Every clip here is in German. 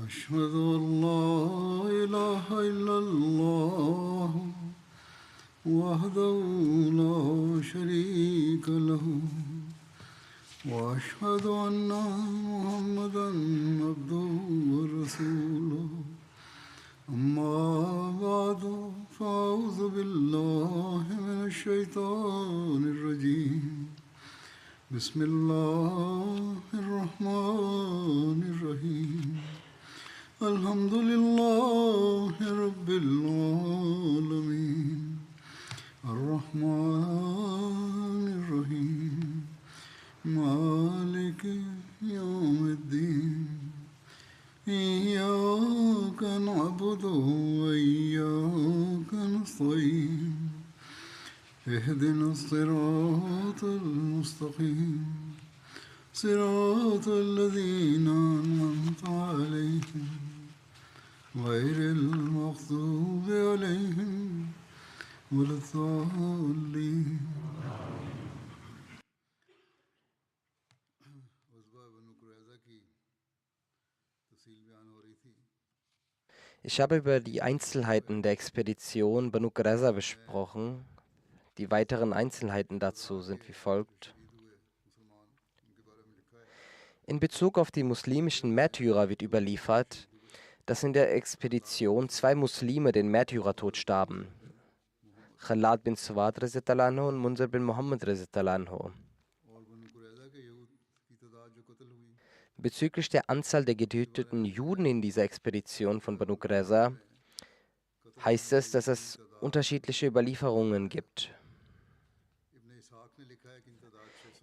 أشهد أن لا إله إلا الله وحده لا شريك له وأشهد أن محمدا عبده ورسوله أما بعد فأعوذ بالله من الشيطان الرجيم بسم الله الرحمن الرحيم الحمد لله رب العالمين الرحمن الرحيم مالك يوم الدين إياك نعبد وإياك نستعين اهدنا الصراط المستقيم صراط الذين أنعمت عليهم غير المغضوب عليهم ولا الضالين. Ich habe über die Einzelheiten der Expedition Banu Qurayza besprochen. Die weiteren Einzelheiten dazu sind wie folgt. In Bezug auf die muslimischen Märtyrer wird überliefert, dass in der Expedition 2 Muslime den Märtyrertod starben. Khalad bin Sawad r.a. und Munzir bin Muhammad r.a. Bezüglich der Anzahl der getöteten Juden in dieser Expedition von Banu Qurayza heißt es, dass es unterschiedliche Überlieferungen gibt.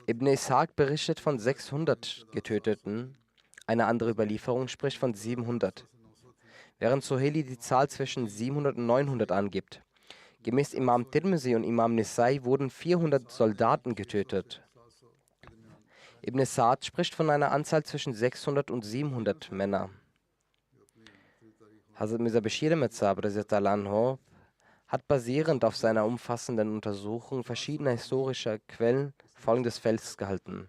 Ibn Ishaq berichtet von 600 Getöteten, eine andere Überlieferung spricht von 700, während Suheli die Zahl zwischen 700 und 900 angibt. Gemäß Imam Tirmizi und Imam Nisai wurden 400 Soldaten getötet. Ibn Sa'd spricht von einer Anzahl zwischen 600 und 700 Männer. Hazrat Mirza Bashir Ahmad Sahib hat basierend auf seiner umfassenden Untersuchung verschiedener historischer Quellen folgendes festgehalten.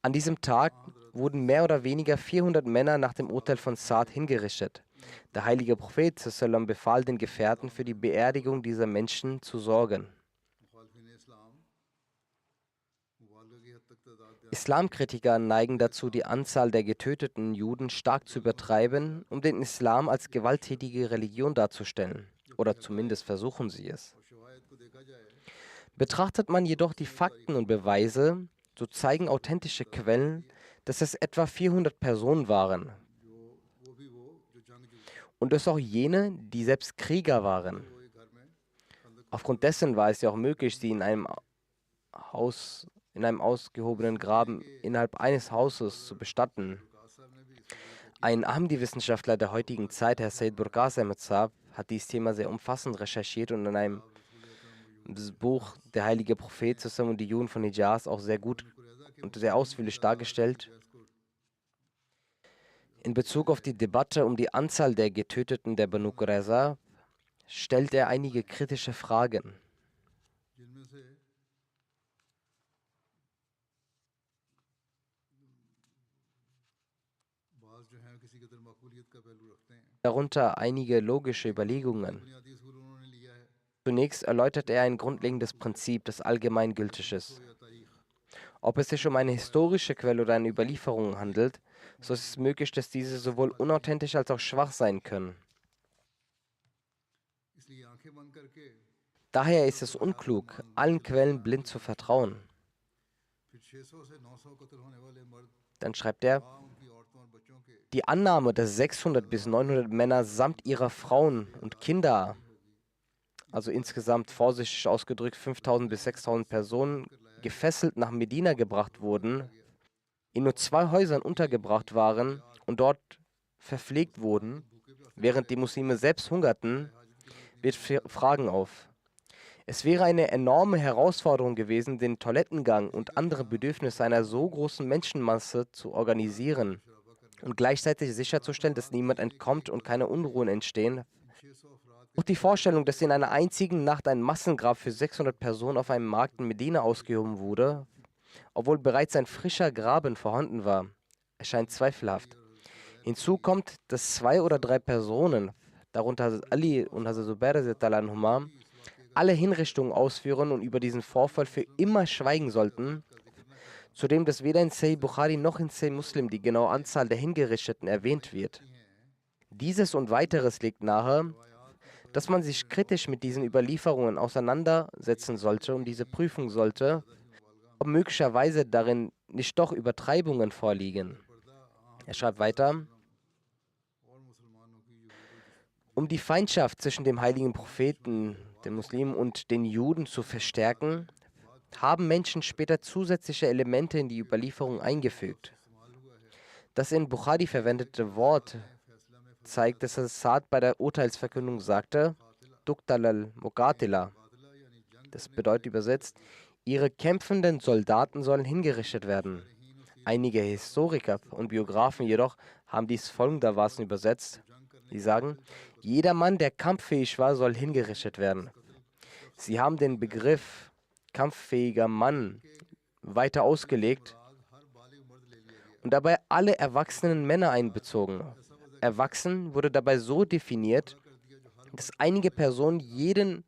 An diesem Tag wurden mehr oder weniger 400 Männer nach dem Urteil von Sa'd hingerichtet. Der heilige Prophet sallam befahl den Gefährten, für die Beerdigung dieser Menschen zu sorgen. Islamkritiker neigen dazu, die Anzahl der getöteten Juden stark zu übertreiben, um den Islam als gewalttätige Religion darzustellen. Oder zumindest versuchen sie es. Betrachtet man jedoch die Fakten und Beweise, so zeigen authentische Quellen, dass es etwa 400 Personen waren. Und es auch jene, die selbst Krieger waren. Aufgrund dessen war es ja auch möglich, sie in einem ausgehobenen Graben innerhalb eines Hauses zu bestatten. Ein Ahmadi-Wissenschaftler der heutigen Zeit, Herr Sayyid Burqas Ahmad Sahib, hat dieses Thema sehr umfassend recherchiert und in einem Buch Der heilige Prophet zusammen und die Juden von Hijaz auch sehr gut und sehr ausführlich dargestellt. In Bezug auf die Debatte um die Anzahl der Getöteten der Banu Qurayza stellt er einige kritische Fragen. Darunter einige logische Überlegungen. Zunächst erläutert er ein grundlegendes Prinzip, das allgemeingültig ist. Ob es sich um eine historische Quelle oder eine Überlieferung handelt, so ist es möglich, dass diese sowohl unauthentisch als auch schwach sein können. Daher ist es unklug, allen Quellen blind zu vertrauen. Dann schreibt er, die Annahme, dass 600 bis 900 Männer samt ihrer Frauen und Kinder, also insgesamt vorsichtig ausgedrückt 5000 bis 6000 Personen, gefesselt nach Medina gebracht wurden, in nur 2 Häusern untergebracht waren und dort verpflegt wurden, während die Muslime selbst hungerten, wirft Fragen auf. Es wäre eine enorme Herausforderung gewesen, den Toilettengang und andere Bedürfnisse einer so großen Menschenmasse zu organisieren und gleichzeitig sicherzustellen, dass niemand entkommt und keine Unruhen entstehen. Auch die Vorstellung, dass in einer einzigen Nacht ein Massengrab für 600 Personen auf einem Markt in Medina ausgehoben wurde, obwohl bereits ein frischer Graben vorhanden war, erscheint zweifelhaft. Hinzu kommt, dass 2 oder 3 Personen, darunter Hazrat Ali und Hazrat Zubair radhiyallahu anhuma, alle Hinrichtungen ausführen und über diesen Vorfall für immer schweigen sollten. Zudem, dass weder in Sahih Bukhari noch in Sahih Muslim die genaue Anzahl der Hingerichteten erwähnt wird. Dieses und weiteres legt nahe, dass man sich kritisch mit diesen Überlieferungen auseinandersetzen sollte und diese prüfen sollte, ob möglicherweise darin nicht doch Übertreibungen vorliegen. Er schreibt weiter: Um die Feindschaft zwischen dem heiligen Propheten, den Muslimen und den Juden zu verstärken, haben Menschen später zusätzliche Elemente in die Überlieferung eingefügt. Das in Bukhari verwendete Wort zeigt, dass Saad bei der Urteilsverkündung sagte, Tuqtal al-Muqatila. Das bedeutet übersetzt, ihre kämpfenden Soldaten sollen hingerichtet werden. Einige Historiker und Biografen jedoch haben dies folgendermaßen übersetzt. Sie sagen, jeder Mann, der kampffähig war, soll hingerichtet werden. Sie haben den Begriff kampffähiger Mann weiter ausgelegt und dabei alle erwachsenen Männer einbezogen. Erwachsen wurde dabei so definiert, dass einige Personen jeden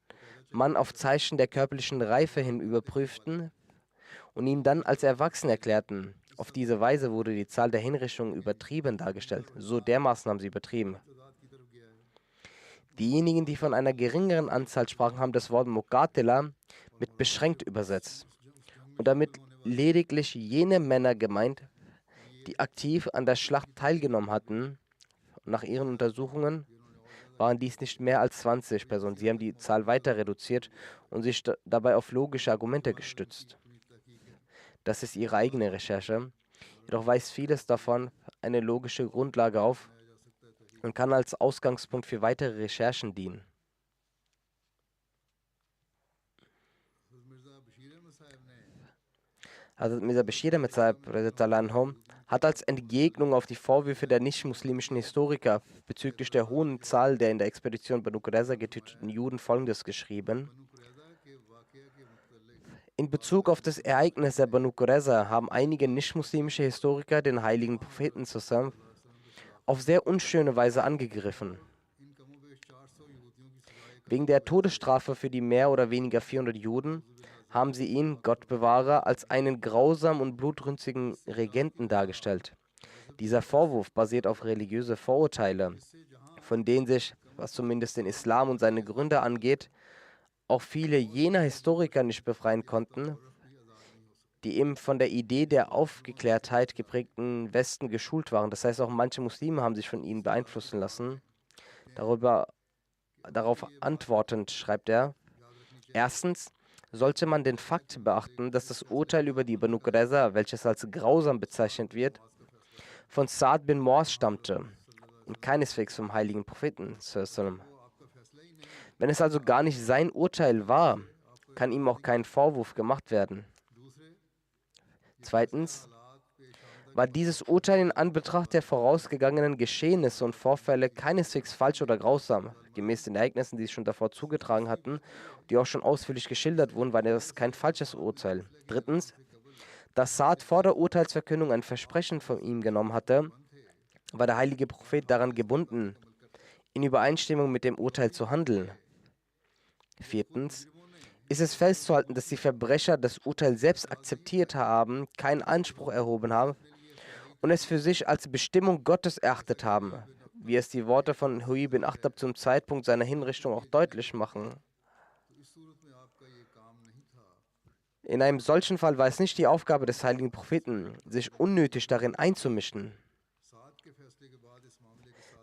Mann auf Zeichen der körperlichen Reife hin überprüften und ihn dann als erwachsen erklärten. Auf diese Weise wurde die Zahl der Hinrichtungen übertrieben dargestellt. So dermaßen haben sie übertrieben. Diejenigen, die von einer geringeren Anzahl sprachen, haben das Wort Muqatila mit beschränkt übersetzt und damit lediglich jene Männer gemeint, die aktiv an der Schlacht teilgenommen hatten. Nach ihren Untersuchungen waren dies nicht mehr als 20 Personen. Sie haben die Zahl weiter reduziert und sich dabei auf logische Argumente gestützt. Das ist ihre eigene Recherche. Jedoch weist vieles davon eine logische Grundlage auf und kann als Ausgangspunkt für weitere Recherchen dienen. Hazrat Mirza Bashir Ahmad Sahib radhiyallahu anhu hat als Entgegnung auf die Vorwürfe der nicht-muslimischen Historiker bezüglich der hohen Zahl der in der Expedition Banu Qurayza getöteten Juden Folgendes geschrieben: In Bezug auf das Ereignis der Banu Qurayza haben einige nicht-muslimische Historiker den heiligen Propheten zusammen auf sehr unschöne Weise angegriffen. Wegen der Todesstrafe für die mehr oder weniger 400 Juden haben sie ihn, Gott bewahre, als einen grausamen und blutrünstigen Regenten dargestellt. Dieser Vorwurf basiert auf religiöse Vorurteile, von denen sich, was zumindest den Islam und seine Gründer angeht, auch viele jener Historiker nicht befreien konnten, die eben von der Idee der Aufgeklärtheit geprägten Westen geschult waren. Das heißt, auch manche Muslime haben sich von ihnen beeinflussen lassen. Darauf antwortend schreibt er: Erstens sollte man den Fakt beachten, dass das Urteil über die Banu Qurayza, welches als grausam bezeichnet wird, von Saad bin Muaz stammte und keineswegs vom heiligen Propheten. Wenn es also gar nicht sein Urteil war, kann ihm auch kein Vorwurf gemacht werden. Zweitens war dieses Urteil in Anbetracht der vorausgegangenen Geschehnisse und Vorfälle keineswegs falsch oder grausam. Gemäß den Ereignissen, die sich schon davor zugetragen hatten, die auch schon ausführlich geschildert wurden, war das kein falsches Urteil. Drittens, da Saad vor der Urteilsverkündung ein Versprechen von ihm genommen hatte, war der heilige Prophet daran gebunden, in Übereinstimmung mit dem Urteil zu handeln. Viertens, ist es festzuhalten, dass die Verbrecher das Urteil selbst akzeptiert haben, keinen Anspruch erhoben haben und es für sich als Bestimmung Gottes erachtet haben, wie es die Worte von Hui bin Akhtab zum Zeitpunkt seiner Hinrichtung auch deutlich machen. In einem solchen Fall war es nicht die Aufgabe des heiligen Propheten, sich unnötig darin einzumischen.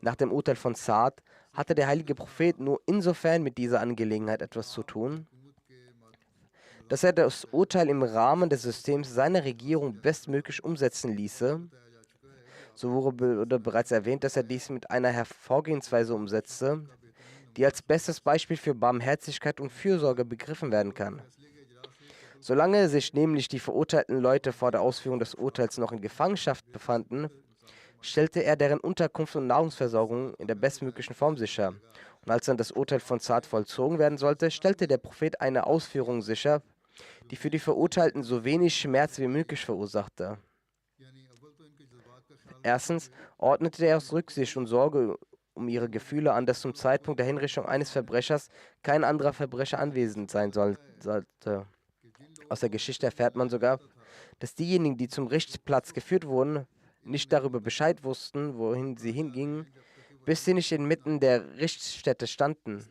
Nach dem Urteil von Saad hatte der heilige Prophet nur insofern mit dieser Angelegenheit etwas zu tun, dass er das Urteil im Rahmen des Systems seiner Regierung bestmöglich umsetzen ließe. So wurde bereits erwähnt, dass er dies mit einer Hervorgehensweise umsetzte, die als bestes Beispiel für Barmherzigkeit und Fürsorge begriffen werden kann. Solange sich nämlich die verurteilten Leute vor der Ausführung des Urteils noch in Gefangenschaft befanden, stellte er deren Unterkunft und Nahrungsversorgung in der bestmöglichen Form sicher. Und als dann das Urteil von Saad vollzogen werden sollte, stellte der Prophet eine Ausführung sicher, die für die Verurteilten so wenig Schmerz wie möglich verursachte. Erstens ordnete er aus Rücksicht und Sorge um ihre Gefühle an, dass zum Zeitpunkt der Hinrichtung eines Verbrechers kein anderer Verbrecher anwesend sein sollte. Aus der Geschichte erfährt man sogar, dass diejenigen, die zum Richtplatz geführt wurden, nicht darüber Bescheid wussten, wohin sie hingingen, bis sie nicht inmitten der Richtstätte standen.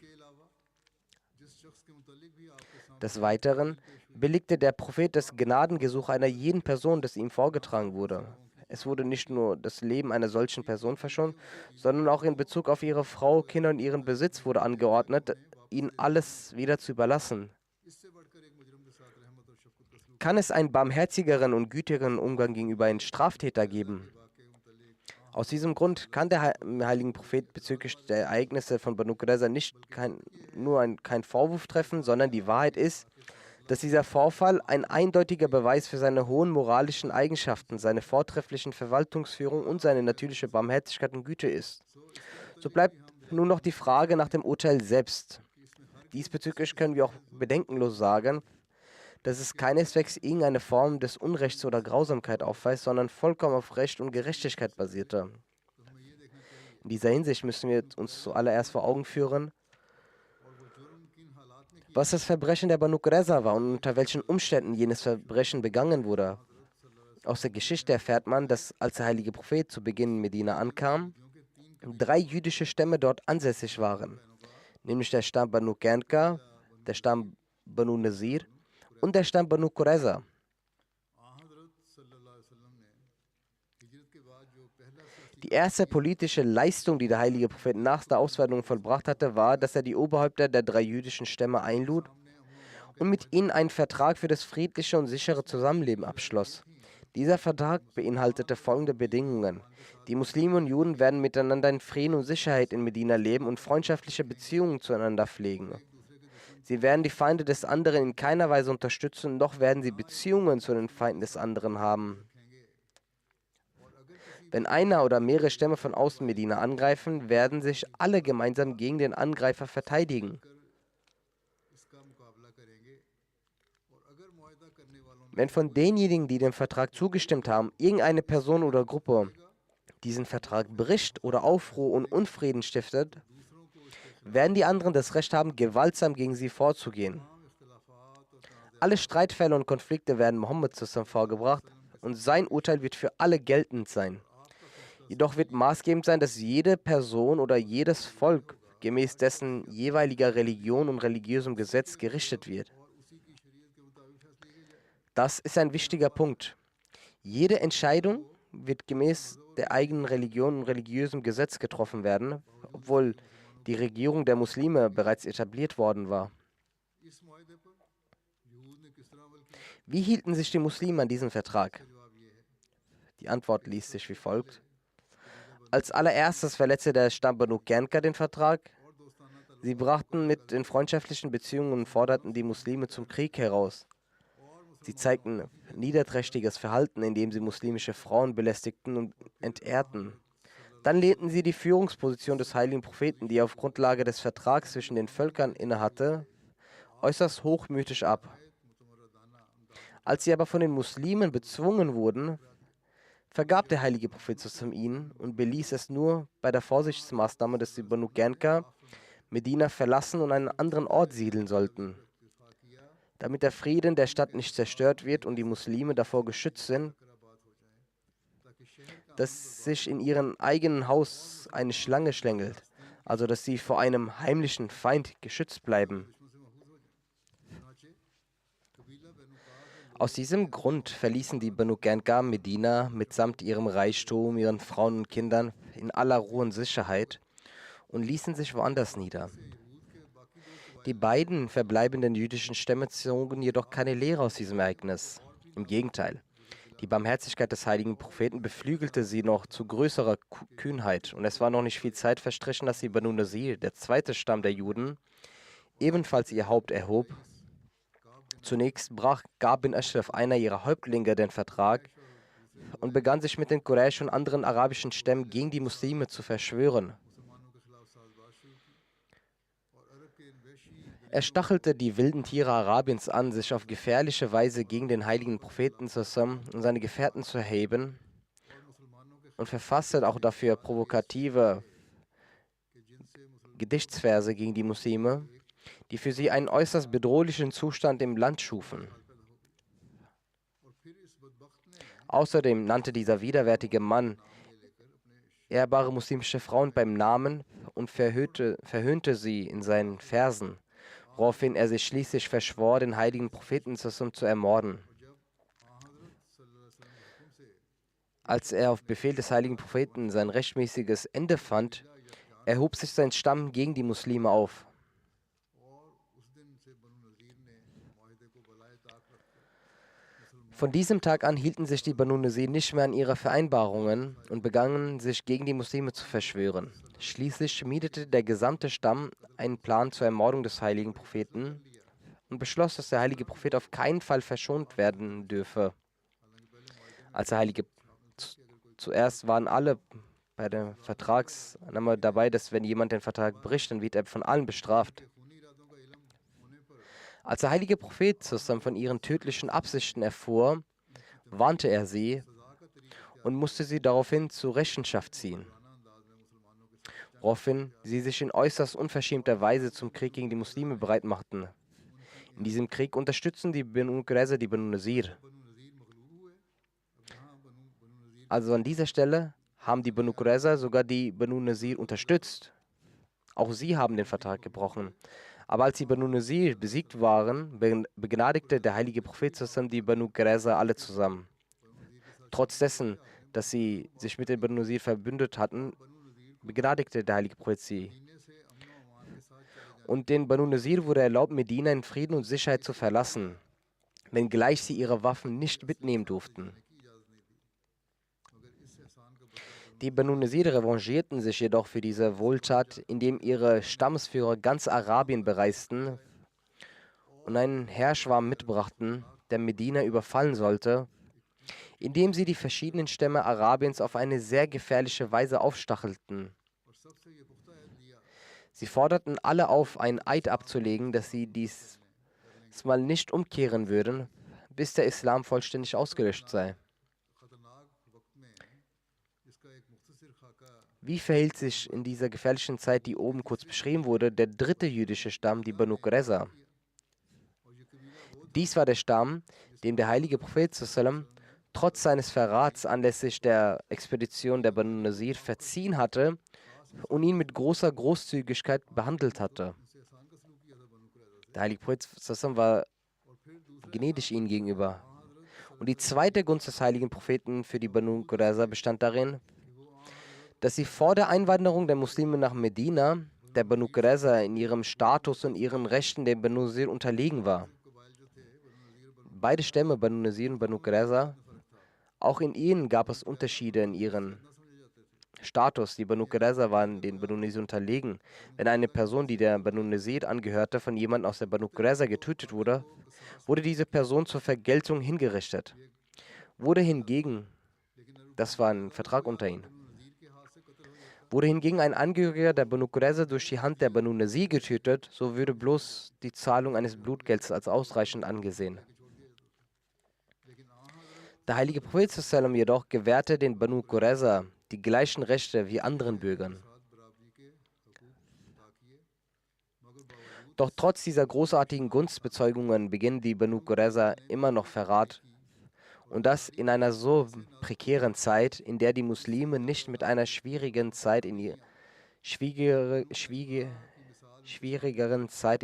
Des Weiteren billigte der Prophet das Gnadengesuch einer jeden Person, das ihm vorgetragen wurde. Es wurde nicht nur das Leben einer solchen Person verschont, sondern auch in Bezug auf ihre Frau, Kinder und ihren Besitz wurde angeordnet, ihnen alles wieder zu überlassen. Kann es einen barmherzigeren und gütigeren Umgang gegenüber einem Straftäter geben? Aus diesem Grund kann der heiligen Prophet bezüglich der Ereignisse von Banu Qurayza nicht keinen Vorwurf treffen, sondern die Wahrheit ist, dass dieser Vorfall ein eindeutiger Beweis für seine hohen moralischen Eigenschaften, seine vortrefflichen Verwaltungsführung und seine natürliche Barmherzigkeit und Güte ist. So bleibt nur noch die Frage nach dem Urteil selbst. Diesbezüglich können wir auch bedenkenlos sagen, dass es keineswegs irgendeine Form des Unrechts oder Grausamkeit aufweist, sondern vollkommen auf Recht und Gerechtigkeit basierte. In dieser Hinsicht müssen wir uns zuallererst vor Augen führen, was das Verbrechen der Banu Qurayza war und unter welchen Umständen jenes Verbrechen begangen wurde. Aus der Geschichte erfährt man, dass als der heilige Prophet zu Beginn in Medina ankam, 3 jüdische Stämme dort ansässig waren, nämlich der Stamm Banu Qanqa, der Stamm Banu Nazir und der Stamm Banu Qurayza. Die erste politische Leistung, die der heilige Prophet nach der Auswanderung vollbracht hatte, war, dass er die Oberhäupter der 3 jüdischen Stämme einlud und mit ihnen einen Vertrag für das friedliche und sichere Zusammenleben abschloss. Dieser Vertrag beinhaltete folgende Bedingungen. Die Muslime und Juden werden miteinander in Frieden und Sicherheit in Medina leben und freundschaftliche Beziehungen zueinander pflegen. Sie werden die Feinde des anderen in keiner Weise unterstützen, noch werden sie Beziehungen zu den Feinden des anderen haben. Wenn einer oder mehrere Stämme von außen Medina angreifen, werden sich alle gemeinsam gegen den Angreifer verteidigen. Wenn von denjenigen, die dem Vertrag zugestimmt haben, irgendeine Person oder Gruppe diesen Vertrag bricht oder Aufruhr und Unfrieden stiftet, werden die anderen das Recht haben, gewaltsam gegen sie vorzugehen. Alle Streitfälle und Konflikte werden Mohammed zusammen vorgebracht und sein Urteil wird für alle geltend sein. Jedoch wird maßgebend sein, dass jede Person oder jedes Volk gemäß dessen jeweiliger Religion und religiösem Gesetz gerichtet wird. Das ist ein wichtiger Punkt. Jede Entscheidung wird gemäß der eigenen Religion und religiösem Gesetz getroffen werden, obwohl die Regierung der Muslime bereits etabliert worden war. Wie hielten sich die Muslime an diesen Vertrag? Die Antwort liest sich wie folgt. Als allererstes verletzte der Stamm Banu Qanqa den Vertrag. Sie brachten mit den freundschaftlichen Beziehungen und forderten die Muslime zum Krieg heraus. Sie zeigten niederträchtiges Verhalten, indem sie muslimische Frauen belästigten und entehrten. Dann lehnten sie die Führungsposition des heiligen Propheten, die er auf Grundlage des Vertrags zwischen den Völkern innehatte, äußerst hochmütig ab. Als sie aber von den Muslimen bezwungen wurden, vergab der heilige Prophet ihnen und beließ es nur bei der Vorsichtsmaßnahme, dass die Banu Qanqa Medina verlassen und einen anderen Ort siedeln sollten. Damit der Frieden der Stadt nicht zerstört wird und die Muslime davor geschützt sind, dass sich in ihrem eigenen Haus eine Schlange schlängelt, also dass sie vor einem heimlichen Feind geschützt bleiben. Aus diesem Grund verließen die Banu Qanqa Medina mitsamt ihrem Reichtum, ihren Frauen und Kindern in aller Ruhe und Sicherheit und ließen sich woanders nieder. Die beiden verbleibenden jüdischen Stämme zogen jedoch keine Lehre aus diesem Ereignis. Im Gegenteil, die Barmherzigkeit des heiligen Propheten beflügelte sie noch zu größerer Kühnheit und es war noch nicht viel Zeit verstrichen, dass die Banu Nazir, der zweite Stamm der Juden, ebenfalls ihr Haupt erhob. Zunächst brach Ka'b bin Ashraf, einer ihrer Häuptlinge, den Vertrag und begann sich mit den Quraysh und anderen arabischen Stämmen gegen die Muslime zu verschwören. Er stachelte die wilden Tiere Arabiens an, sich auf gefährliche Weise gegen den heiligen Propheten zusammen und seine Gefährten zu erheben und verfasste auch dafür provokative Gedichtsverse gegen die Muslime, die für sie einen äußerst bedrohlichen Zustand im Land schufen. Außerdem nannte dieser widerwärtige Mann ehrbare muslimische Frauen beim Namen und verhöhnte sie in seinen Versen, woraufhin er sich schließlich verschwor, den heiligen Propheten zu ermorden. Als er auf Befehl des heiligen Propheten sein rechtmäßiges Ende fand, erhob sich sein Stamm gegen die Muslime auf. Von diesem Tag an hielten sich die Banu Nazir nicht mehr an ihre Vereinbarungen und begannen, sich gegen die Muslime zu verschwören. Schließlich schmiedete der gesamte Stamm einen Plan zur Ermordung des heiligen Propheten und beschloss, dass der heilige Prophet auf keinen Fall verschont werden dürfe. Als der heilige Zuerst waren alle bei der Vertragsnahme dabei, dass wenn jemand den Vertrag bricht, dann wird er von allen bestraft. Als der heilige Prophet zusammen von ihren tödlichen Absichten erfuhr, warnte er sie und musste sie daraufhin zur Rechenschaft ziehen, woraufhin sie sich in äußerst unverschämter Weise zum Krieg gegen die Muslime bereit machten. In diesem Krieg unterstützten die Banu Qurayza die Banu Nazir. Also an dieser Stelle haben die Banu Qurayza sogar die Banu Nazir unterstützt. Auch sie haben den Vertrag gebrochen. Aber als die Banu Nazir besiegt waren, begnadigte der heilige Prophet zusammen die Banu Qurayza alle zusammen. Trotz dessen, dass sie sich mit den Banu Nazir verbündet hatten, begnadigte der heilige Prophet sie. Und den Banu Nazir wurde erlaubt, Medina in Frieden und Sicherheit zu verlassen, wenngleich sie ihre Waffen nicht mitnehmen durften. Die Banu Nazir revanchierten sich jedoch für diese Wohltat, indem ihre Stammesführer ganz Arabien bereisten und einen Heerschwarm mitbrachten, der Medina überfallen sollte, indem sie die verschiedenen Stämme Arabiens auf eine sehr gefährliche Weise aufstachelten. Sie forderten alle auf, einen Eid abzulegen, dass sie diesmal nicht umkehren würden, bis der Islam vollständig ausgelöscht sei. Wie verhielt sich in dieser gefährlichen Zeit, die oben kurz beschrieben wurde, der dritte jüdische Stamm, die Banu Qurayza? Dies war der Stamm, dem der heilige Prophet sallam trotz seines Verrats anlässlich der Expedition der Banu Nazir verziehen hatte und ihn mit großer Großzügigkeit behandelt hatte. Der heilige Prophet sallam war gnädig ihnen gegenüber. Und die zweite Gunst des heiligen Propheten für die Banu Qurayza bestand darin, dass sie vor der Einwanderung der Muslime nach Medina der Banu Qurayza in ihrem Status und ihren Rechten der Banu Nazir unterlegen war. Beide Stämme, Banu Nazir und Banu Qurayza, auch in ihnen gab es Unterschiede in ihrem Status. Die Banu Qurayza waren den Banu Nazir unterlegen. Wenn eine Person, die der Banu Nazir angehörte, von jemandem aus der Banu Qurayza getötet wurde, wurde diese Person zur Vergeltung hingerichtet. Wurde hingegen, das war ein Vertrag unter ihnen, wurde hingegen ein Angehöriger der Banu Qurayza durch die Hand der Banu Nazir getötet, so würde bloß die Zahlung eines Blutgelds als ausreichend angesehen. Der heilige Prophet sallam jedoch gewährte den Banu Qurayza die gleichen Rechte wie anderen Bürgern. Doch trotz dieser großartigen Gunstbezeugungen beginnen die Banu Qurayza immer noch Verrat. Und das in einer so prekären Zeit, in der die Muslime nicht mit einer schwierigeren Zeit in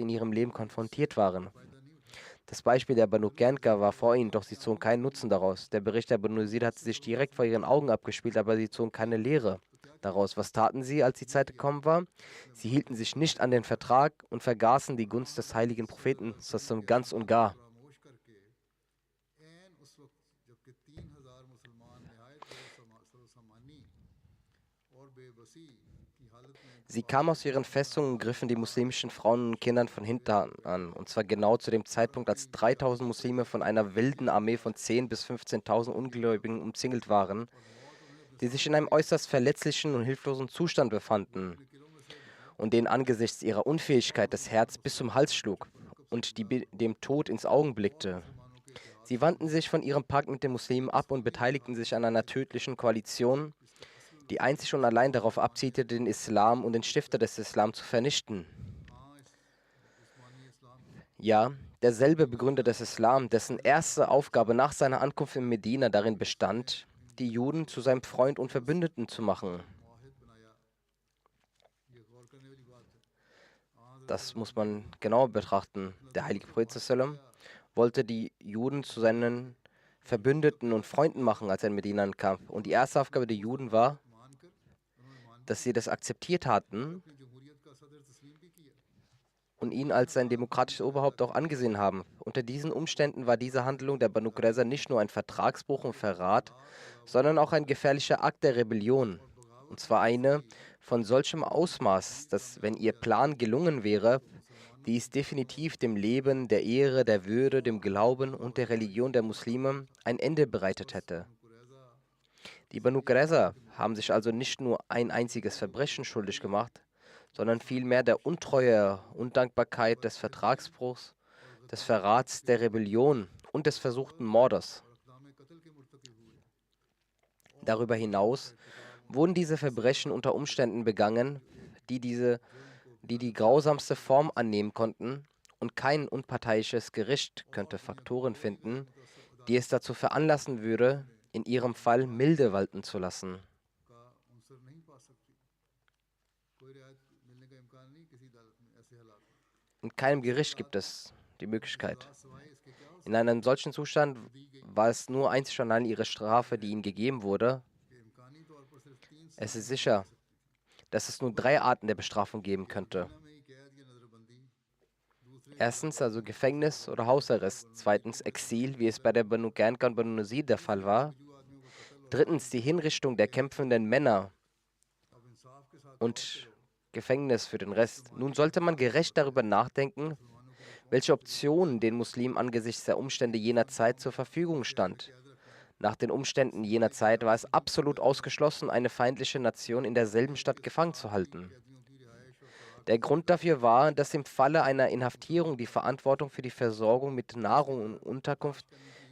ihrem Leben konfrontiert waren. Das Beispiel der Banu Qurayza war vor ihnen, doch sie zogen keinen Nutzen daraus. Der Bericht der Banu Nazir hat sich direkt vor ihren Augen abgespielt, aber sie zogen keine Lehre daraus. Was taten sie, als die Zeit gekommen war? Sie hielten sich nicht an den Vertrag und vergaßen die Gunst des heiligen Propheten ganz und gar. Sie kamen aus ihren Festungen und griffen die muslimischen Frauen und Kindern von hinten an, und zwar genau zu dem Zeitpunkt, als 3000 Muslime von einer wilden Armee von 10.000 bis 15.000 Ungläubigen umzingelt waren, die sich in einem äußerst verletzlichen und hilflosen Zustand befanden und denen angesichts ihrer Unfähigkeit das Herz bis zum Hals schlug und dem Tod ins Auge blickte. Sie wandten sich von ihrem Pakt mit den Muslimen ab und beteiligten sich an einer tödlichen Koalition, die einzig und allein darauf abzielte, den Islam und den Stifter des Islam zu vernichten. Ja, derselbe Begründer des Islam, dessen erste Aufgabe nach seiner Ankunft in Medina darin bestand, die Juden zu seinem Freund und Verbündeten zu machen. Das muss man genauer betrachten. Der heilige Prophet sallam wollte die Juden zu seinen Verbündeten und Freunden machen, als er in Medina ankam. Und die erste Aufgabe der Juden war, dass sie das akzeptiert hatten und ihn als sein demokratisches Oberhaupt auch angesehen haben. Unter diesen Umständen war diese Handlung der Banu Qurayza nicht nur ein Vertragsbruch und Verrat, sondern auch ein gefährlicher Akt der Rebellion. Und zwar eine von solchem Ausmaß, dass, wenn ihr Plan gelungen wäre, dies definitiv dem Leben, der Ehre, der Würde, dem Glauben und der Religion der Muslime ein Ende bereitet hätte. Die Banu Qurayza haben sich also nicht nur ein einziges Verbrechen schuldig gemacht, sondern vielmehr der Untreue, Undankbarkeit, des Vertragsbruchs, des Verrats, der Rebellion und des versuchten Mordes. Darüber hinaus wurden diese Verbrechen unter Umständen begangen, die die grausamste Form annehmen konnten, und kein unparteiisches Gericht könnte Faktoren finden, die es dazu veranlassen würde, in ihrem Fall Milde walten zu lassen. In keinem Gericht gibt es die Möglichkeit. In einem solchen Zustand war es nur einzig und allein ihre Strafe, die ihnen gegeben wurde. Es ist sicher, dass es nur 3 Arten der Bestrafung geben könnte. Erstens also Gefängnis oder Hausarrest. Zweitens Exil, wie es bei der Banu Qanqa und Banu Nazir der Fall war. Drittens die Hinrichtung der kämpfenden Männer und Gefängnis für den Rest. Nun sollte man gerecht darüber nachdenken, welche Optionen den Muslimen angesichts der Umstände jener Zeit zur Verfügung stand. Nach den Umständen jener Zeit war es absolut ausgeschlossen, eine feindliche Nation in derselben Stadt gefangen zu halten. Der Grund dafür war, dass im Falle einer Inhaftierung die Verantwortung für die Versorgung mit Nahrung und Unterkunft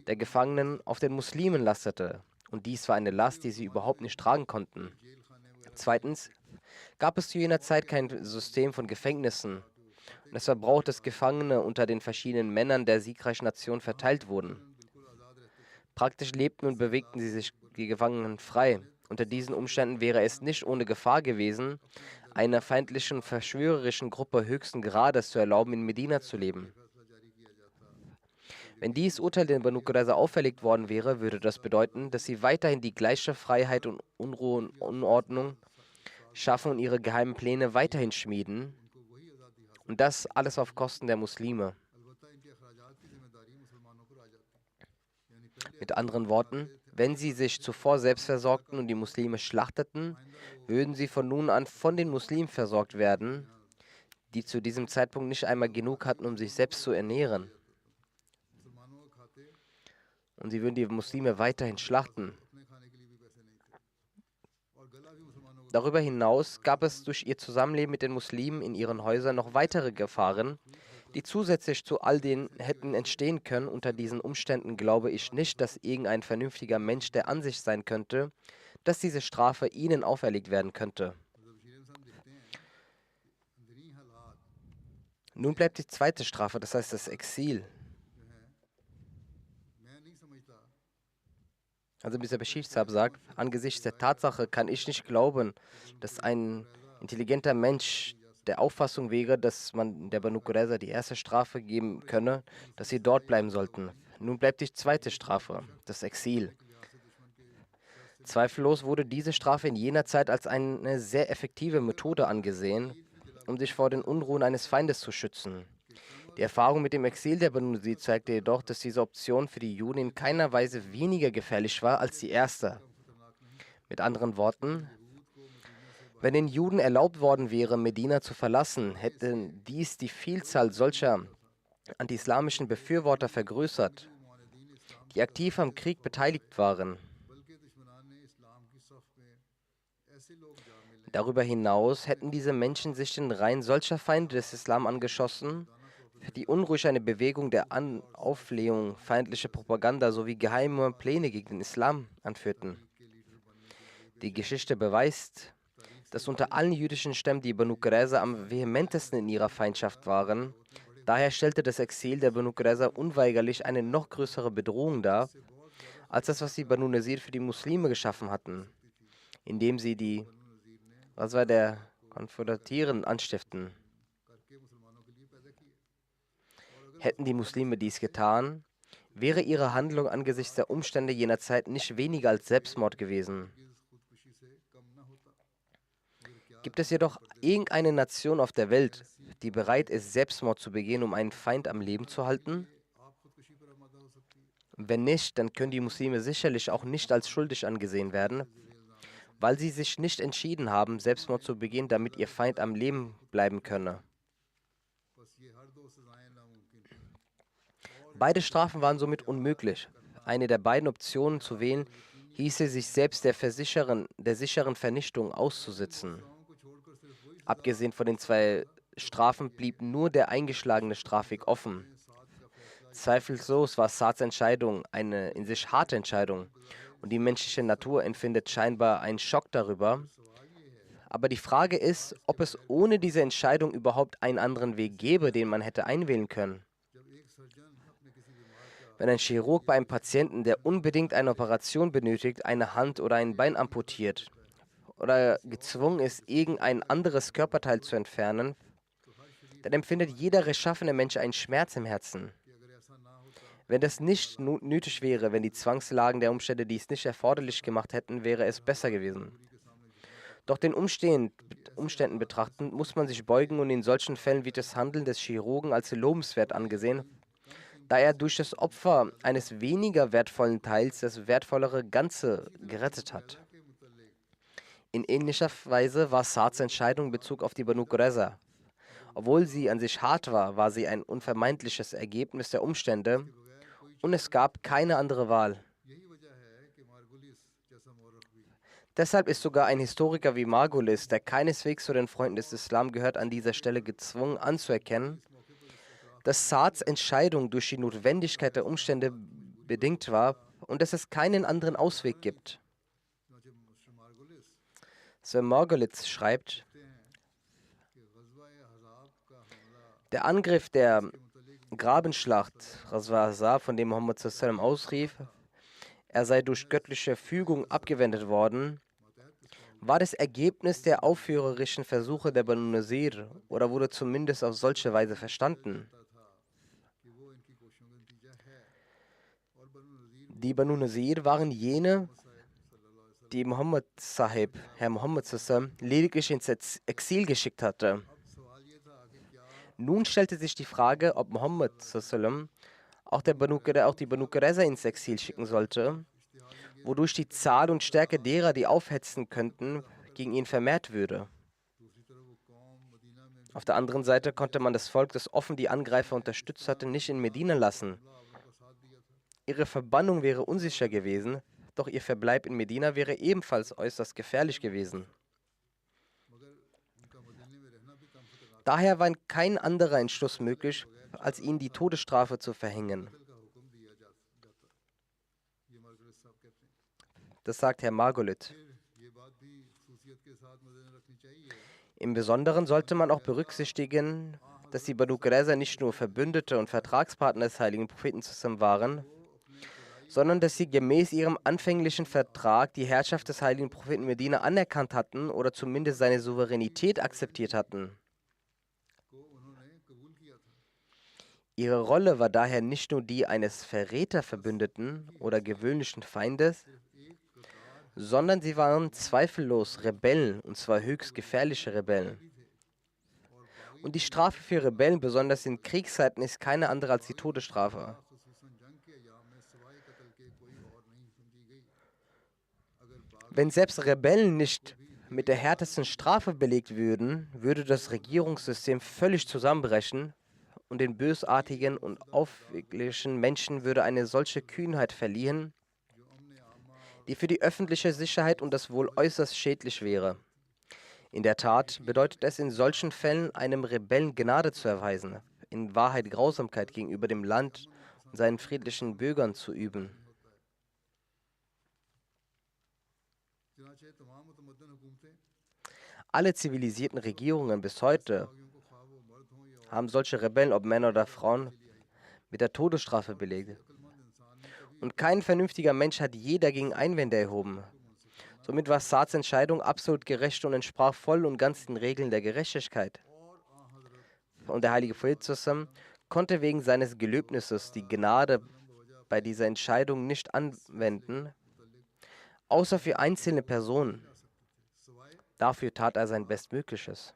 der Gefangenen auf den Muslimen lastete. Und dies war eine Last, die sie überhaupt nicht tragen konnten. Zweitens gab es zu jener Zeit kein System von Gefängnissen. Und es war Brauch, dass Gefangene unter den verschiedenen Männern der siegreichen Nation verteilt wurden. Praktisch lebten und bewegten sie sich die Gefangenen frei. Unter diesen Umständen wäre es nicht ohne Gefahr gewesen, einer feindlichen, verschwörerischen Gruppe höchsten Grades zu erlauben, in Medina zu leben. Wenn dieses Urteil den Banu Qurayza auferlegt worden wäre, würde das bedeuten, dass sie weiterhin die gleiche Freiheit und Unruhe und Unordnung schaffen und ihre geheimen Pläne weiterhin schmieden. Und das alles auf Kosten der Muslime. Mit anderen Worten, wenn sie sich zuvor selbst versorgten und die Muslime schlachteten, würden sie von nun an von den Muslimen versorgt werden, die zu diesem Zeitpunkt nicht einmal genug hatten, um sich selbst zu ernähren. Und sie würden die Muslime weiterhin schlachten. Darüber hinaus gab es durch ihr Zusammenleben mit den Muslimen in ihren Häusern noch weitere Gefahren, die zusätzlich zu all denen hätten entstehen können. Unter diesen Umständen glaube ich nicht, dass irgendein vernünftiger Mensch der Ansicht sein könnte, dass diese Strafe ihnen auferlegt werden könnte. Nun bleibt die zweite Strafe, das heißt das Exil. Also Mr. Bashir Saab sagt, angesichts der Tatsache kann ich nicht glauben, dass ein intelligenter Mensch der Auffassung wäre, dass man der Banu Qurayza die erste Strafe geben könne, dass sie dort bleiben sollten. Nun bleibt die zweite Strafe, das Exil. Zweifellos wurde diese Strafe in jener Zeit als eine sehr effektive Methode angesehen, um sich vor den Unruhen eines Feindes zu schützen. Die Erfahrung mit dem Exil der Banu Nazir zeigte jedoch, dass diese Option für die Juden in keiner Weise weniger gefährlich war als die erste. Mit anderen Worten, wenn den Juden erlaubt worden wäre, Medina zu verlassen, hätte dies die Vielzahl solcher anti-islamischen Befürworter vergrößert, die aktiv am Krieg beteiligt waren. Darüber hinaus hätten diese Menschen sich den Reihen solcher Feinde des Islam angeschlossen, die unruhig eine Bewegung der Auflehnung, feindliche Propaganda sowie geheime Pläne gegen den Islam anführten. Die Geschichte beweist, dass unter allen jüdischen Stämmen die Banu Qurayza am vehementesten in ihrer Feindschaft waren. Daher stellte das Exil der Banu Qurayza unweigerlich eine noch größere Bedrohung dar, als das, was die Banu Nazir für die Muslime geschaffen hatten, indem sie die Ghazwa der Konföderatieren anstiften. Hätten die Muslime dies getan, wäre ihre Handlung angesichts der Umstände jener Zeit nicht weniger als Selbstmord gewesen. Gibt es jedoch irgendeine Nation auf der Welt, die bereit ist, Selbstmord zu begehen, um einen Feind am Leben zu halten? Wenn nicht, dann können die Muslime sicherlich auch nicht als schuldig angesehen werden, weil sie sich nicht entschieden haben, Selbstmord zu begehen, damit ihr Feind am Leben bleiben könne. Beide Strafen waren somit unmöglich. Eine der beiden Optionen zu wählen, hieße sich selbst der sicheren Vernichtung auszusetzen. Abgesehen von den zwei Strafen blieb nur der eingeschlagene Strafweg offen. Zweifellos war Saads Entscheidung eine in sich harte Entscheidung und die menschliche Natur empfindet scheinbar einen Schock darüber. Aber die Frage ist, ob es ohne diese Entscheidung überhaupt einen anderen Weg gäbe, den man hätte einwählen können. Wenn ein Chirurg bei einem Patienten, der unbedingt eine Operation benötigt, eine Hand oder ein Bein amputiert oder gezwungen ist, irgendein anderes Körperteil zu entfernen, dann empfindet jeder rechtschaffene Mensch einen Schmerz im Herzen. Wenn das nicht nötig wäre, wenn die Zwangslagen der Umstände dies nicht erforderlich gemacht hätten, wäre es besser gewesen. Doch den Umständen betrachtend muss man sich beugen und in solchen Fällen wird das Handeln des Chirurgen als lobenswert angesehen, da er durch das Opfer eines weniger wertvollen Teils das wertvollere Ganze gerettet hat. In ähnlicher Weise war Saads Entscheidung in Bezug auf die Banu Qurayza. Obwohl sie an sich hart war, war sie ein unvermeidliches Ergebnis der Umstände und es gab keine andere Wahl. Deshalb ist sogar ein Historiker wie Margulis, der keineswegs zu den Freunden des Islam gehört, an dieser Stelle gezwungen anzuerkennen, dass Saads Entscheidung durch die Notwendigkeit der Umstände bedingt war und dass es keinen anderen Ausweg gibt. Sir Margulis schreibt, der Angriff der Grabenschlacht, Ghazwa Ahzab, von dem Muhammad sallam ausrief, er sei durch göttliche Fügung abgewendet worden, war das Ergebnis der aufrührerischen Versuche der Banu Nazir oder wurde zumindest auf solche Weise verstanden. Die Banu Nazir waren jene, die Muhammad Sahib, Herr Muhammad sallam, lediglich ins Exil geschickt hatte. Nun stellte sich die Frage, ob Muhammad sallam auch die Banu Qurayza ins Exil schicken sollte, wodurch die Zahl und Stärke derer, die aufhetzen könnten, gegen ihn vermehrt würde. Auf der anderen Seite konnte man das Volk, das offen die Angreifer unterstützt hatte, nicht in Medina lassen. Ihre Verbannung wäre unsicher gewesen, doch ihr Verbleib in Medina wäre ebenfalls äußerst gefährlich gewesen. Daher war kein anderer Entschluss möglich, als ihnen die Todesstrafe zu verhängen. Das sagt Herr Margulis. Im Besonderen sollte man auch berücksichtigen, dass die Banu Qurayza nicht nur Verbündete und Vertragspartner des heiligen Propheten zusammen waren, sondern dass sie gemäß ihrem anfänglichen Vertrag die Herrschaft des heiligen Propheten Medina anerkannt hatten oder zumindest seine Souveränität akzeptiert hatten. Ihre Rolle war daher nicht nur die eines Verräterverbündeten oder gewöhnlichen Feindes, sondern sie waren zweifellos Rebellen, und zwar höchst gefährliche Rebellen. Und die Strafe für Rebellen, besonders in Kriegszeiten, ist keine andere als die Todesstrafe. Wenn selbst Rebellen nicht mit der härtesten Strafe belegt würden, würde das Regierungssystem völlig zusammenbrechen und den bösartigen und aufwüchsigen Menschen würde eine solche Kühnheit verliehen, die für die öffentliche Sicherheit und das Wohl äußerst schädlich wäre. In der Tat bedeutet es in solchen Fällen, einem Rebellen Gnade zu erweisen, in Wahrheit Grausamkeit gegenüber dem Land und seinen friedlichen Bürgern zu üben. Alle zivilisierten Regierungen bis heute haben solche Rebellen, ob Männer oder Frauen, mit der Todesstrafe belegt. Und kein vernünftiger Mensch hat je dagegen Einwände erhoben. Somit war Saads Entscheidung absolut gerecht und entsprach voll und ganz den Regeln der Gerechtigkeit. Und der heilige Prophet zusammen konnte wegen seines Gelöbnisses die Gnade bei dieser Entscheidung nicht anwenden, außer für einzelne Personen. Dafür tat er sein Bestmögliches.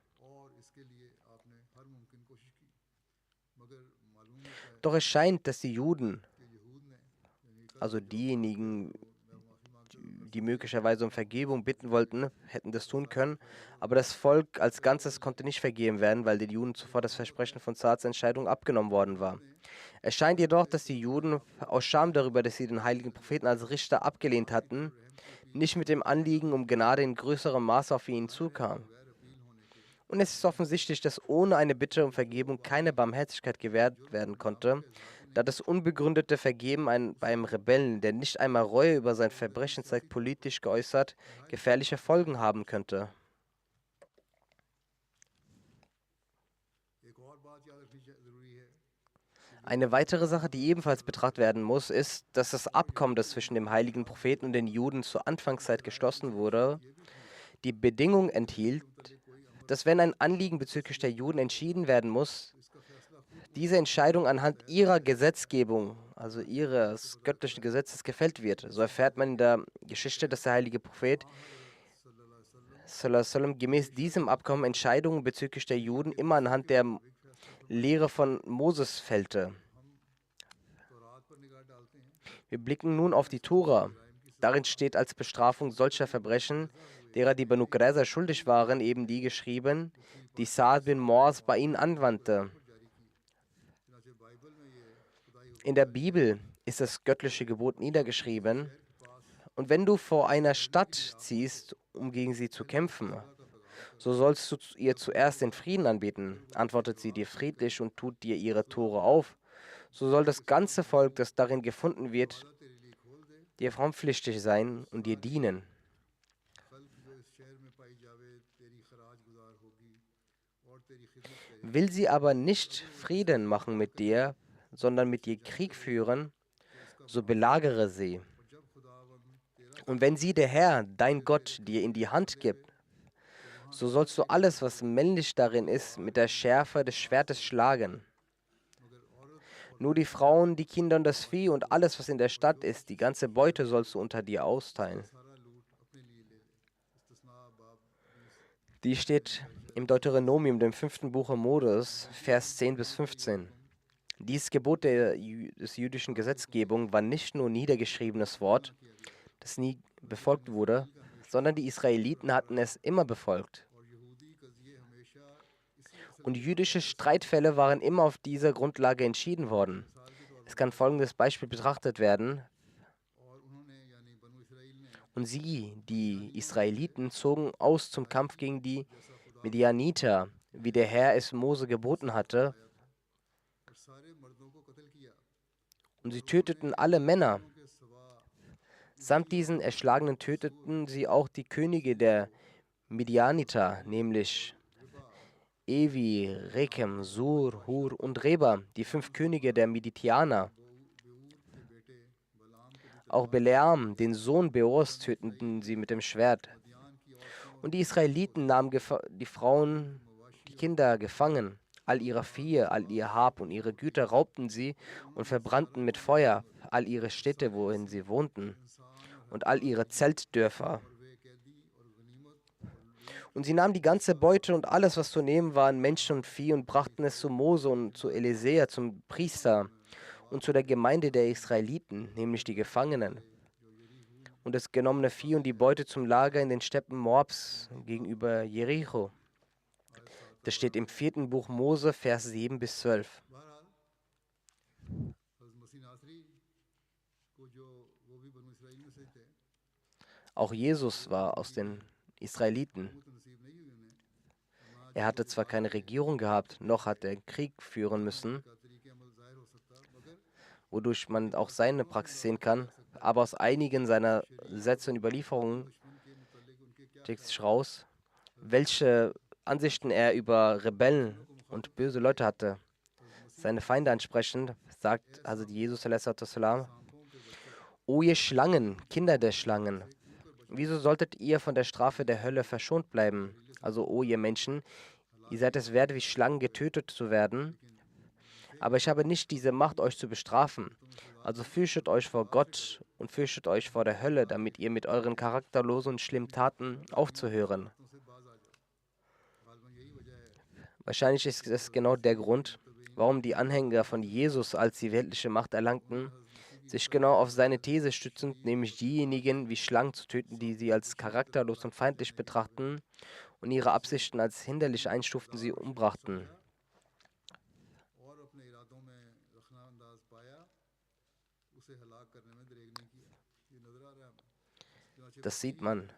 Doch es scheint, dass die Juden, also diejenigen, die möglicherweise um Vergebung bitten wollten, hätten das tun können, aber das Volk als Ganzes konnte nicht vergeben werden, weil den Juden zuvor das Versprechen von Saads Entscheidung abgenommen worden war. Es scheint jedoch, dass die Juden aus Scham darüber, dass sie den heiligen Propheten als Richter abgelehnt hatten, nicht mit dem Anliegen um Gnade in größerem Maße auf ihn zukam. Und es ist offensichtlich, dass ohne eine Bitte um Vergebung keine Barmherzigkeit gewährt werden konnte, da das unbegründete Vergeben bei einem Rebellen, der nicht einmal Reue über sein Verbrechen zeigt, politisch geäußert, gefährliche Folgen haben könnte. Eine weitere Sache, die ebenfalls betrachtet werden muss, ist, dass das Abkommen, das zwischen dem heiligen Propheten und den Juden zur Anfangszeit geschlossen wurde, die Bedingung enthielt, dass wenn ein Anliegen bezüglich der Juden entschieden werden muss, diese Entscheidung anhand ihrer Gesetzgebung, also ihres göttlichen Gesetzes, gefällt wird. So erfährt man in der Geschichte, dass der heilige Prophet sallallahu alaihi wasallam, gemäß diesem Abkommen Entscheidungen bezüglich der Juden immer anhand der Lehre von Moses fällte. Wir blicken nun auf die Tora. Darin steht als Bestrafung solcher Verbrechen, derer die Banu Qurayza schuldig waren, eben die geschrieben, die Saad bin Muaz bei ihnen anwandte. In der Bibel ist das göttliche Gebot niedergeschrieben. Und wenn du vor einer Stadt ziehst, um gegen sie zu kämpfen, so sollst du ihr zuerst den Frieden anbieten. Antwortet sie dir friedlich und tut dir ihre Tore auf, so soll das ganze Volk, das darin gefunden wird, dir frompflichtig sein und dir dienen. Will sie aber nicht Frieden machen mit dir, sondern mit dir Krieg führen, so belagere sie. Und wenn sie der Herr, dein Gott, dir in die Hand gibt, so sollst du alles, was männlich darin ist, mit der Schärfe des Schwertes schlagen. Nur die Frauen, die Kinder und das Vieh und alles, was in der Stadt ist, die ganze Beute sollst du unter dir austeilen. Die steht im Deuteronomium, dem 5. Buch Moses, Vers 10 bis 15. Dieses Gebot des jüdischen Gesetzgebung war nicht nur niedergeschriebenes Wort, das nie befolgt wurde, sondern die Israeliten hatten es immer befolgt. Und jüdische Streitfälle waren immer auf dieser Grundlage entschieden worden. Es kann folgendes Beispiel betrachtet werden. Und sie, die Israeliten, zogen aus zum Kampf gegen die Medianiter, wie der Herr es Mose geboten hatte. Und sie töteten alle Männer. Samt diesen Erschlagenen töteten sie auch die Könige der Medianiter, nämlich Evi, Rekem, Sur, Hur und Reba, die 5 Könige der Midianier. Auch Beleam, den Sohn Beors, töteten sie mit dem Schwert. Und die Israeliten nahmen die Frauen, die Kinder gefangen. All ihre Vieh, all ihr Hab und ihre Güter raubten sie und verbrannten mit Feuer all ihre Städte, worin sie wohnten, und all ihre Zeltdörfer. Und sie nahmen die ganze Beute und alles, was zu nehmen war, an Menschen und Vieh, und brachten es zu Mose und zu Elisea, zum Priester, und zu der Gemeinde der Israeliten, nämlich die Gefangenen. Und das genommene Vieh und die Beute zum Lager in den Steppen Moabs gegenüber Jericho. Das steht im 4. Buch Mose, Vers 7 bis 12. Auch Jesus war aus den Israeliten. Er hatte zwar keine Regierung gehabt, noch hat er Krieg führen müssen, wodurch man auch seine Praxis sehen kann, aber aus einigen seiner Sätze und Überlieferungen stellt sich raus, welche Ansichten er über Rebellen und böse Leute hatte. Seine Feinde ansprechend, sagt Hazrat Jesus a.s.: O ihr Schlangen, Kinder der Schlangen, wieso solltet ihr von der Strafe der Hölle verschont bleiben? Also, o ihr Menschen, ihr seid es wert, wie Schlangen getötet zu werden, aber ich habe nicht diese Macht, euch zu bestrafen. Also fürchtet euch vor Gott und fürchtet euch vor der Hölle, damit ihr mit euren charakterlosen und schlimmen Taten aufzuhören. Wahrscheinlich ist es genau der Grund, warum die Anhänger von Jesus, als sie weltliche Macht erlangten, sich genau auf seine These stützend, nämlich diejenigen wie Schlangen zu töten, die sie als charakterlos und feindlich betrachten und ihre Absichten als hinderlich einstuften, sie umbrachten. Das sieht man.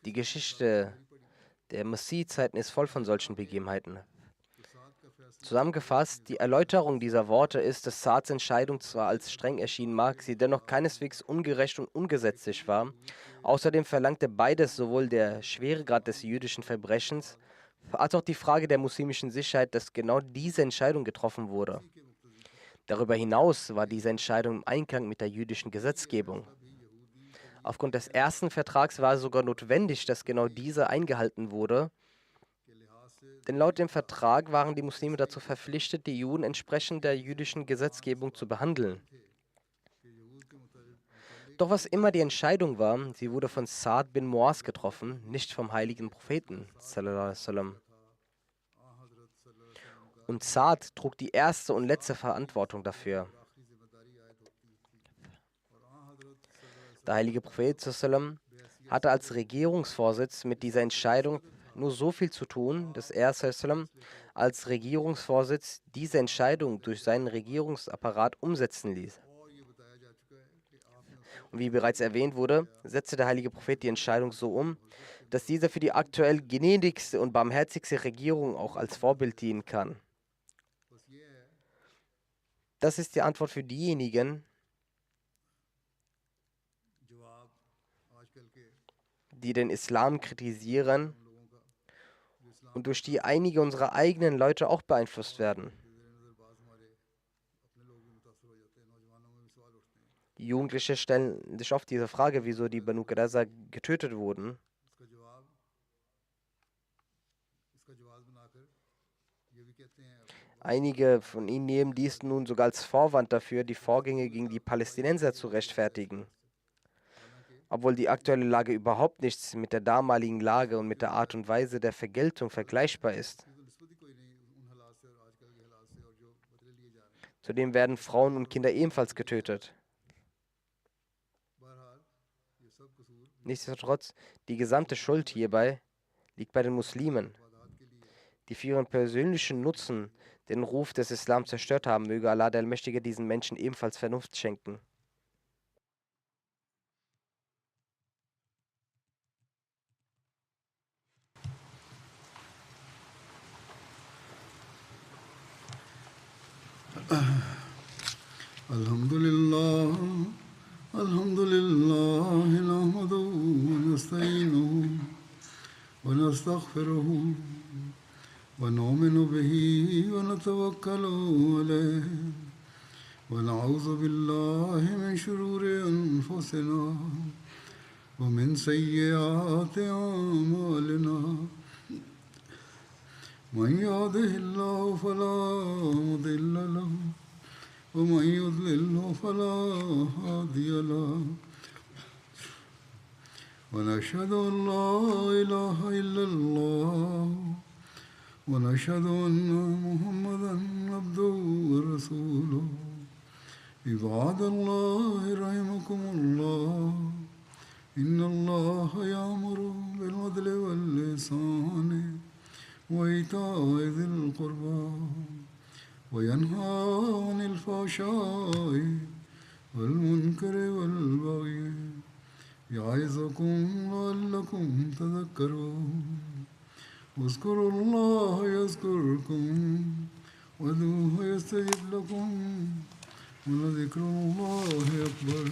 Die Geschichte der Messiehzeiten ist voll von solchen Begebenheiten. Zusammengefasst, die Erläuterung dieser Worte ist, dass Saads Entscheidung zwar als streng erschienen mag, sie dennoch keineswegs ungerecht und ungesetzlich war. Außerdem verlangte beides, sowohl der Schweregrad des jüdischen Verbrechens als auch die Frage der muslimischen Sicherheit, dass genau diese Entscheidung getroffen wurde. Darüber hinaus war diese Entscheidung im Einklang mit der jüdischen Gesetzgebung. Aufgrund des ersten Vertrags war es sogar notwendig, dass genau diese eingehalten wurde, denn laut dem Vertrag waren die Muslime dazu verpflichtet, die Juden entsprechend der jüdischen Gesetzgebung zu behandeln. Doch was immer die Entscheidung war, sie wurde von Saad bin Muaz getroffen, nicht vom heiligen Propheten, sallallahu alaihi wasallam. Und Saad trug die erste und letzte Verantwortung dafür. Der heilige Prophet sallam hatte als Regierungsvorsitz mit dieser Entscheidung nur so viel zu tun, dass er sallam als Regierungsvorsitz diese Entscheidung durch seinen Regierungsapparat umsetzen ließ. Und wie bereits erwähnt wurde, setzte der heilige Prophet die Entscheidung so um, dass dieser für die aktuell gnädigste und barmherzigste Regierung auch als Vorbild dienen kann. Das ist die Antwort für diejenigen, die den Islam kritisieren und durch die einige unserer eigenen Leute auch beeinflusst werden. Die Jugendlichen stellen sich oft diese Frage, wieso die Banu Qurayza getötet wurden. Einige von ihnen nehmen dies nun sogar als Vorwand dafür, die Vorgänge gegen die Palästinenser zu rechtfertigen. Obwohl die aktuelle Lage überhaupt nichts mit der damaligen Lage und mit der Art und Weise der Vergeltung vergleichbar ist. Zudem werden Frauen und Kinder ebenfalls getötet. Nichtsdestotrotz, die gesamte Schuld hierbei liegt bei den Muslimen, die für ihren persönlichen Nutzen den Ruf des Islam zerstört haben. Möge Allah der Allmächtige diesen Menschen ebenfalls Vernunft schenken. Alhamdulillah, Alhamdulillah, nahmaduhu wa nasta'inuhu wa nastaghfiruhu wa nu'minu bihi wa natawakkalu alayhi wa na'udhu billahi min shururi anfusina wa min sayyiati a'malina. من يهده الله فلا مضل له ومن يضلله فلا هادي له ونشهد أن لا إله إلا الله ونشهد أن محمدا عبده ورسوله عباد الله رحمكم الله إن الله يأمر بالعدل والإحسان وإيتاء ذي القربى وينهى عن الفحشاء والمنكر والبغي يعظكم لعلكم تذكرون واذكروا الله يذكركم وادعوه يستجب لكم ولذكر الله أكبر.